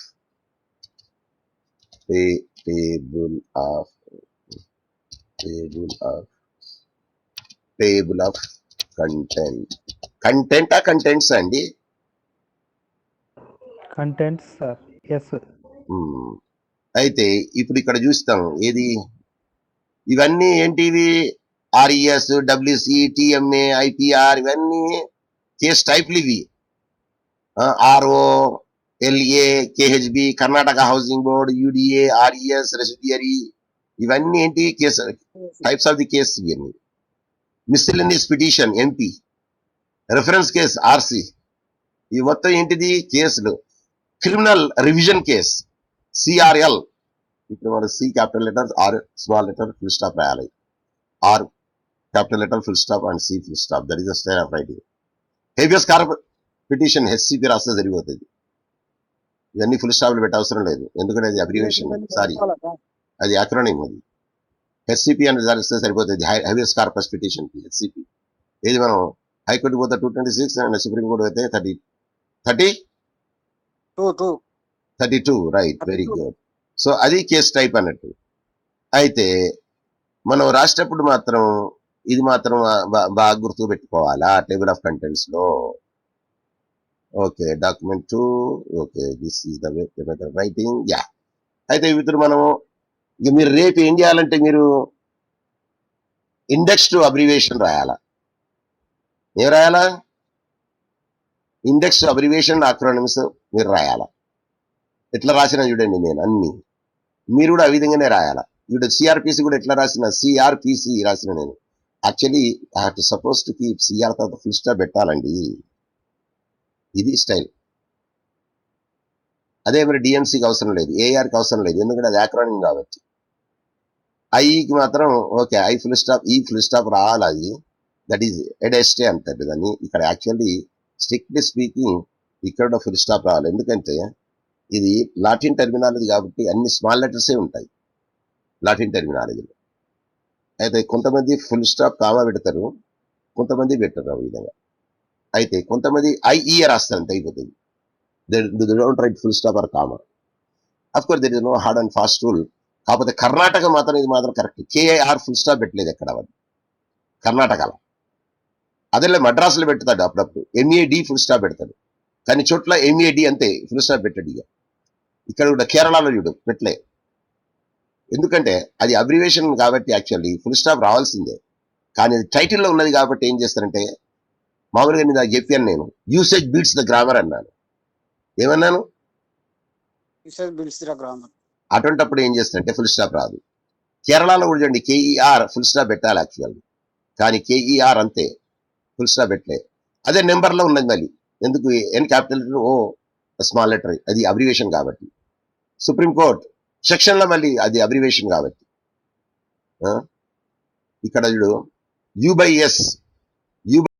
contents అండి. Contents, sir. Yes, sir. అయితే ఇప్పుడు ఇక్కడ చూస్తాం ఏది, ఇవన్నీ ఏంటివి, ఆర్ఈఎస్, డబ్ల్యూసి, టిఎంఏ, ఐపీఆర్, ఇవన్నీ కేస్ టైప్లు ఇవి. RO, LA, KHB, Karnataka housing board, UDA, RES, residuary, ఇవన్నీ ఏంటి case types of the case. ఇవన్నీ miscellaneous petition MP, reference case RC, ఇవి మొత్తం ఏంటిది కేసులు. క్రిమినల్ రివిజన్ కేస్ సిఆర్ఎల్, ఇప్పుడు మన C capital letter, or small letter, full stop రాయాలి, or capital letter, full stop and C full stop, that is the style of writing. Habeas corpus petition HCP రాస్తే సరిపోతుంది, ఇవన్నీ full స్టాప్లు పెట్టే అవసరం లేదు, ఎందుకంటే అది అబ్రివేషన్, సారీ అది అక్రోనిమ్, అది హెచ్సిపి అని రాస్తే సరిపోతుంది. Habeas corpus petition HCP. ఏది మనం హైకోర్టు పోతే 226 అండ్ సుప్రీం కోర్టు పోతే 32, రైట్, వెరీ గుడ్. సో అది కేస్ టైప్ అన్నట్టు. అయితే మనం రాసేటప్పుడు మాత్రం ఇది మాత్రం బాగా గుర్తు పెట్టుకోవాలా టేబుల్ ఆఫ్ కంటెంట్స్ లో. Okay, document 2, okay, this is the way writing, yeah. అయితే ఇప్పుడు మనము ఇక మీరు రేపు ఏం చేయాలంటే, మీరు ఇండెక్స్ టు అబ్రివేషన్ రాయాలా. ఏం రాయాలా? ఇండెక్స్ టు అబ్రివేషన్ అక్రోనిమ్స్ మీరు రాయాలా. ఎట్లా రాసినా చూడండి నేను అన్ని, మీరు కూడా ఆ విధంగానే రాయాలా. ఇప్పుడు సిఆర్పిసి కూడా ఎట్లా రాసిన, సిఆర్పిసి రాసిన నేను actually I have to suppose to keep CR తర్వాత ఫుల్ స్టాప్ పెట్టాలండి. ఇది స్టైల్. అదే మరి డిఎంసీకి అవసరం లేదు, ఏఆర్కి అవసరం లేదు, ఎందుకంటే అది యాక్రానిం కాబట్టి. ఐకి మాత్రం ఓకే, ఐ ఫుల్ స్టాప్, ఈ ఫుల్ స్టాప్ రావాలి. అది దట్ ఈజ్ ఎడెస్టే అంటారు దాన్ని. ఇక్కడ యాక్చువల్లీ స్ట్రిక్ట్లీ స్పీకింగ్ ఇక్కడ ఫుల్ స్టాప్ రావాలి, ఎందుకంటే ఇది లాటిన్ టెర్మినాలజీ కాబట్టి అన్ని స్మాల్ లెటర్సే ఉంటాయి లాటిన్ టెర్మినాలజీలో. అయితే కొంతమంది ఫుల్ స్టాప్ కామా పెడతారు, కొంతమంది పెట్టరు ఆ విధంగా. అయితే కొంతమంది ఐఈఏ రాస్తారు, అంత అయిపోతుంది. They don't write full stop or comma. Of course there is no hard and fast rule. కాకపోతే కర్ణాటక మాత్రం ఇది మాత్రం కరెక్ట్. కేఐఆర్ ఫుల్ స్టాప్ పెట్టలేదు ఎక్కడ వాళ్ళు కర్ణాటకలో. అదే మద్రాసులో పెడతాడు అప్పుడప్పుడు, ఎంఏడి ఫుల్ స్టాప్ పెడతాడు, కానీ చోట్ల ఎంఏడి అంతే, ఫుల్ స్టాప్ పెట్టాడు. ఇక ఇక్కడ కూడా కేరళలో చూడు పెట్టలే, ఎందుకంటే అది అబ్రివేషన్ కాబట్టి యాక్చువల్లీ ఫుల్ స్టాప్ రావాల్సిందే. కానీ అది టైటిల్లో ఉన్నది కాబట్టి ఏం చేస్తారంటే, మామూలుగా నేను చెప్పాను, నేను యూసేజ్ బీట్స్ ద గ్రామర్ అన్నాను. ఏమన్నాను? గ్రామర్. అటువంటిప్పుడు ఏం చేస్తారంటే ఫుల్ స్టాప్ రాదు. కేరళలో కూడా చూడండి, కేఈఆర్ ఫుల్ స్టాప్ పెట్టాలి యాక్చువల్లీ, కానీ కేఈఆర్ అంతే, ఫుల్ స్టాప్ పెట్టలే. అదే నెంబర్లో ఉన్నది మళ్ళీ, ఎందుకు N capital letter O small letter, అది అబ్రివేషన్ కాబట్టి. సుప్రీంకోర్టు సెక్షన్లో మళ్ళీ అది అబ్రివేషన్ కాబట్టి. ఇక్కడ చూడు, యు బై ఎస్,